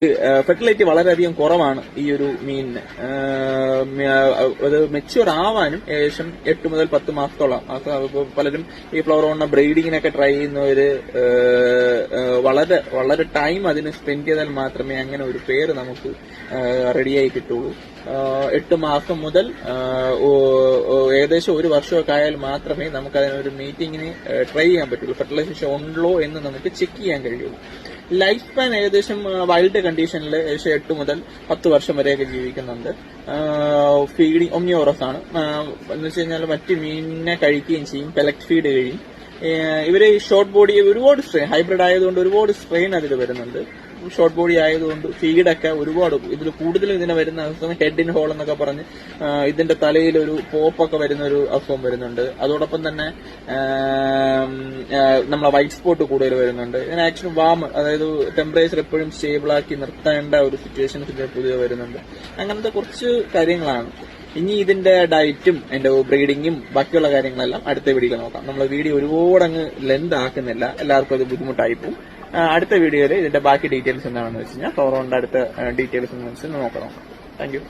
Fertility വളരെയധികം കുറവാണ് ഈ ഒരു മീനിന്. അത് മെച്യൂർ ആവാനും ഏകദേശം 8 മുതൽ 10 മാസത്തോളം. പലരും ഈ ഫ്ലവർ ഓണ ബ്രീഡിങ്ങിനൊക്കെ ട്രൈ ചെയ്യുന്നവര് വളരെ വളരെ ടൈം അതിന് സ്പെൻഡ് ചെയ്താൽ മാത്രമേ അങ്ങനെ ഒരു പേര് നമുക്ക് റെഡിയായി കിട്ടുള്ളൂ. 8 മാസം മുതൽ ഏകദേശം 1 വർഷമൊക്കെ ആയാൽ മാത്രമേ നമുക്ക് അതിനൊരു മീറ്റിങ്ങിന് ട്രൈ ചെയ്യാൻ പറ്റുള്ളൂ. ഫെർട്ടിലൈസേഷൻ ഉണ്ടോ എന്ന് നമുക്ക് ചെക്ക് ചെയ്യാൻ കഴിയുള്ളൂ. ലൈഫ് സ്പാൻ ഏകദേശം വൈൽഡ് കണ്ടീഷനിൽ ഏകദേശം 8 മുതൽ 10 വർഷം വരെയൊക്കെ ജീവിക്കുന്നുണ്ട്. ഫീഡിങ് ഒമ്നിയോറസ് ആണ് എന്ന് വെച്ച് കഴിഞ്ഞാൽ മറ്റ് മീനിനെ കഴിക്കുകയും ചെയ്യും. പെലക്ട് ഫീഡ് കഴിയും. ഇവര് ഷോർട്ട് ബോഡി ഒരുപാട് സ്ട്രെയിൻ, ഹൈബ്രിഡ് ആയതുകൊണ്ട് ഒരുപാട് സ്ട്രെയിൻ അതിൽ വരുന്നുണ്ട്. ഷോർട്ട് ബോഡി ആയതുകൊണ്ട് ഫീഡൊക്കെ ഒരുപാട് ഇതിൽ കൂടുതലും ഇതിനെ വരുന്ന അസുഖം ഹെഡ് ഇൻ ഹോൾ എന്നൊക്കെ പറഞ്ഞ് ഇതിന്റെ തലയിൽ ഒരു പോപ്പൊക്കെ വരുന്ന ഒരു അസുഖം വരുന്നുണ്ട്. അതോടൊപ്പം തന്നെ നമ്മളെ വൈറ്റ് സ്പോട്ട് കൂടുതൽ വരുന്നുണ്ട്. ഇതിന് ആക്ച്വലി വാം, അതായത് ടെമ്പറേച്ചർ എപ്പോഴും സ്റ്റേബിൾ ആക്കി നിർത്തേണ്ട ഒരു സിറ്റുവേഷൻസ് ഇതിൽ പുതിയ വരുന്നുണ്ട്. അങ്ങനത്തെ കുറച്ച് കാര്യങ്ങളാണ്. ഇനി ഇതിന്റെ ഡയറ്റും അതിന്റെ ബ്രീഡിങ്ങും ബാക്കിയുള്ള കാര്യങ്ങളെല്ലാം അടുത്ത വീഡിയോയിൽ നോക്കാം. നമ്മൾ വീഡിയോ ഒരുപാട് അങ്ങ് ലെന്ത് ആക്കുന്നില്ല, എല്ലാവർക്കും അത് ബുദ്ധിമുട്ടായി പോകും. അടുത്ത വീഡിയോയിൽ ഇതിന്റെ ബാക്കി ഡീറ്റെയിൽസ് എന്താണെന്ന് വെച്ച് കഴിഞ്ഞാൽ ഫ്ലവർ ഓണിന്റെ അടുത്ത ഡീറ്റെയിൽസ് നോക്കാം. Thank you.